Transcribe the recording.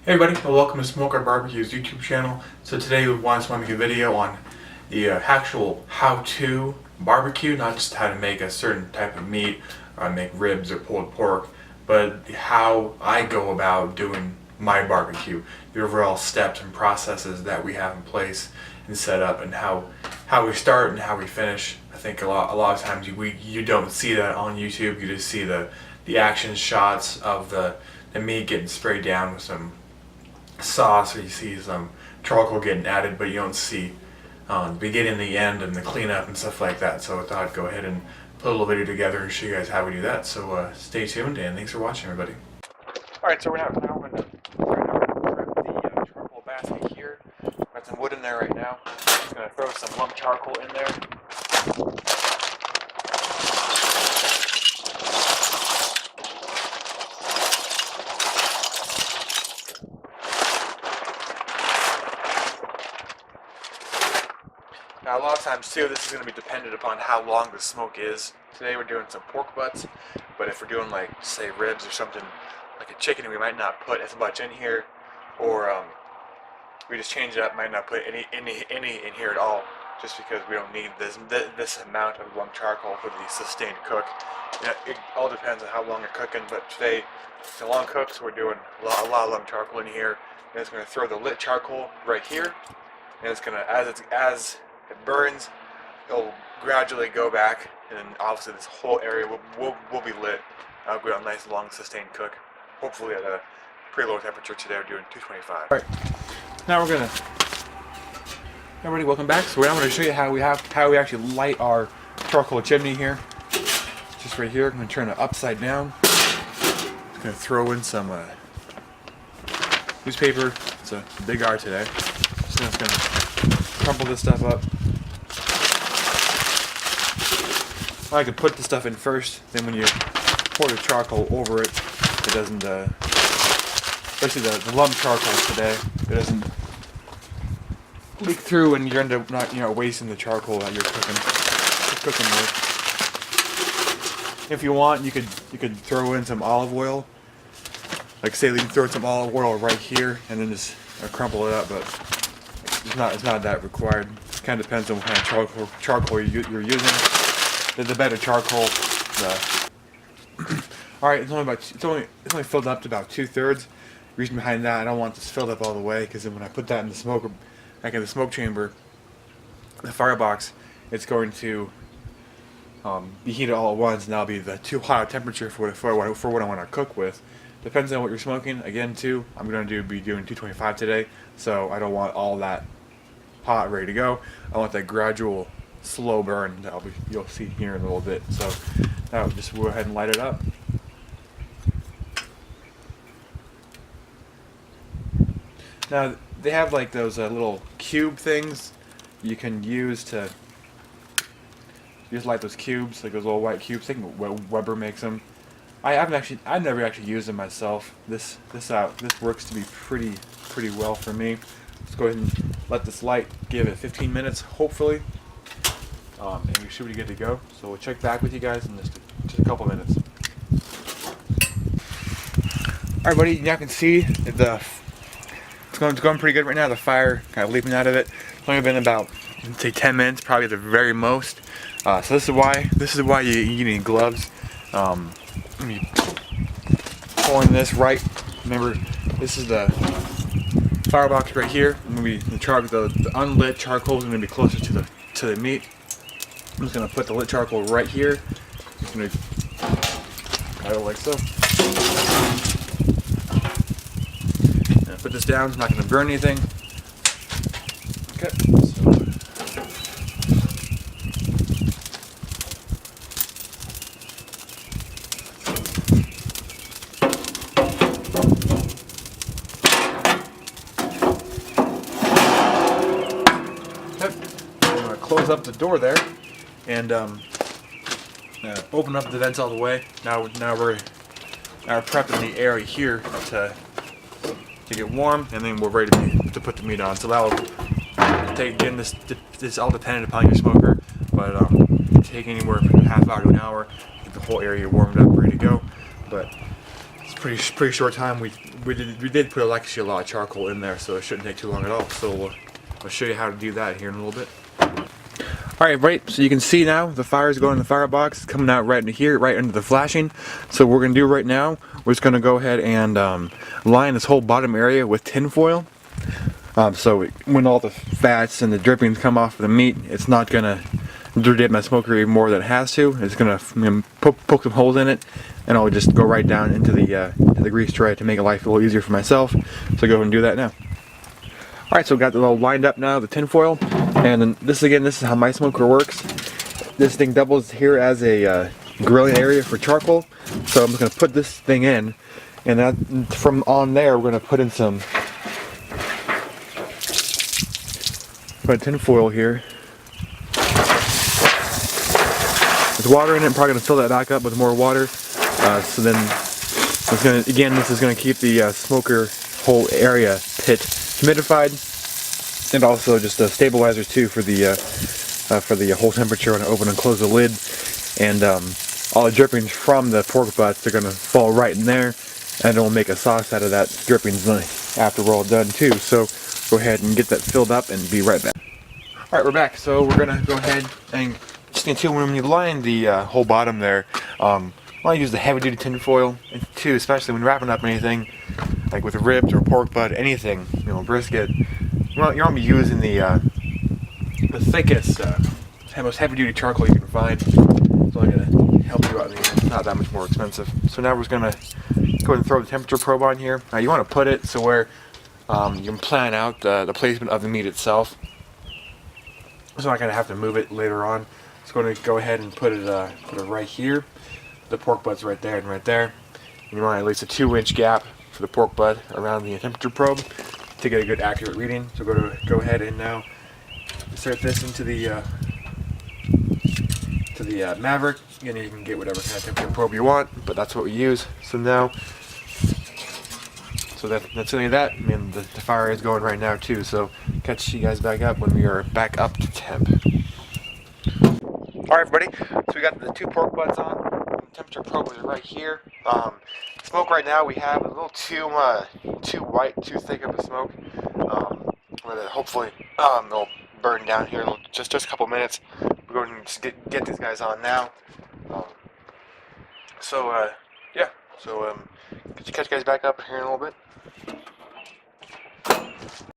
Hey everybody, and welcome to Smoker Barbecue's YouTube channel. So today we want to make a video on the actual how-to barbecue, not just how to make a certain type of meat, or make ribs or pulled pork, but how I go about doing my barbecue, the overall steps and processes that we have in place and set up, and how we start and how we finish. I think a lot of times you don't see that on YouTube. You just see the action shots of the meat getting sprayed down with some sauce, or you see some charcoal getting added, but you don't see the beginning, the end, and the cleanup and stuff like that. So I thought I'd go ahead and put a little video together and show you guys how we do that. So stay tuned, and thanks for watching, everybody. Alright, so now we're going to prep the charcoal basket here. Got some wood in there right now. Just going to throw some lump charcoal in there. Now a lot of times too, this is going to be dependent upon how long the smoke is. Today we're doing some pork butts, but if we're doing like, say, ribs or something like a chicken, we might not put as much in here, or we just change it up, might not put any in here at all, just because we don't need this amount of lump charcoal for the sustained cook. It all depends on how long you're cooking, but today it's a long cook, so we're doing a lot of lump charcoal in here. And it's going to throw the lit charcoal right here, and it's going to, as it burns, it'll gradually go back, and then obviously this whole area will be lit. I'll go a nice long sustained cook, hopefully at a pretty low temperature. Today we're doing 225. Alright, now we're gonna, everybody welcome back. So now I'm going to show you how we actually light our charcoal chimney here. Just right here, I'm going to turn it upside down. I'm going to throw in some newspaper. It's a big R today. So I'm just going to crumple this stuff up. I could put the stuff in first, then when you pour the charcoal over it, it doesn't, especially the lump charcoal today, it doesn't leak through, and you end up not, wasting the charcoal that you're cooking with. If you want, you could throw in some olive oil. Like say, you can throw in some olive oil right here, and then just crumple it up, but it's not that required. It kind of depends on what kind of charcoal you're using. The better charcoal, all right, it's only filled up to about 2/3. Reason behind that, I don't want this filled up all the way, because then when I put that in the smoke, back in the smoke chamber, the firebox, it's going to be heated all at once, and that'll be the too hot a temperature for what I want to cook with. Depends on what you're smoking. Again, too, I'm going to be doing 225 today, so I don't want all that hot ready to go. I want that gradual, slow burn that you'll see here in a little bit. So now just go ahead and light it up. Now they have like those little cube things you can use to just light those cubes, like those little white cubes. I think Weber makes them. I've never actually used them myself. This works to be pretty well for me. Let's go ahead and let this light, give it 15 minutes, hopefully, and we should be good to go. So we'll check back with you guys in just a couple minutes. All right, buddy. Now you can see it's going pretty good right now. The fire kind of leaping out of it. It's only been about, say, 10 minutes, probably at the very most. So this is why you need gloves. Me pulling this right. Remember, this is the firebox right here. The unlit charcoal is going to be closer to the meat. I'm just going to put the lit charcoal right here. Just going to cut it like so. And put this down. It's not going to burn anything. Okay. Close up the door there, and open up the vents all the way. Now we're prepping the area here to get warm, and then we're ready to put the meat on. So that'll take, again, this is all dependent upon your smoker, but take anywhere from a half hour to an hour to get the whole area warmed up, ready to go. But it's pretty short time. We did put actually a lot of charcoal in there, so it shouldn't take too long at all. So I'll show you how to do that here in a little bit. Alright, right, so you can see now the fire is going in the firebox. It's coming out right into here, right under the flashing. So what we're going to do right now, we're just going to go ahead and line this whole bottom area with tin foil. So when all the fats and the drippings come off of the meat, it's not going to dirty up my smoker any more than it has to. It's going to poke some holes in it, and I'll just go right down into the grease tray to make life a little easier for myself. So go ahead and do that now. Alright, so we got it all lined up now, the tin foil. And then this is how my smoker works. This thing doubles here as a grilling area for charcoal. So I'm just going to put this thing in, and then from on there we're going to put in some tin foil here. There's water in it. I'm probably going to fill that back up with more water. So then this is going to keep the smoker whole area pit humidified. And also just stabilizers too for the whole temperature when I open and close the lid. And all the drippings from the pork butts are going to fall right in there, and it'll make a sauce out of that drippings after we're all done too. So go ahead and get that filled up and be right back. Alright, we're back. So we're going to go ahead and just need to, when you line the whole bottom there, I want to use the heavy duty tin foil too, especially when wrapping up anything like with ribs or pork butt, anything, brisket. You want to be using the thickest, most heavy-duty charcoal you can find. So I'm going to help you out. It's not that much more expensive. So now we're just going to go ahead and throw the temperature probe on here. Now you want to put it so where you can plan out the placement of the meat itself. So I'm not going to have to move it later on. Just going to go ahead and put it right here. The pork butt's right there and right there. And you want at least a 2-inch gap for the pork butt around the temperature probe to get a good accurate reading. So go ahead and now insert this into the Maverick, and you can get whatever kind of temperature probe you want, but that's what we use. So now, that's only that. I mean, the fire is going right now too. So catch you guys back up when we are back up to temp. All right, everybody. So we got the 2 pork butts on. The temperature probe is right here. Smoke right now we have a little too white, too thick of a smoke. Hopefully it'll burn down here in just a couple minutes. We're going to get these guys on now. Yeah. So catch you guys back up here in a little bit.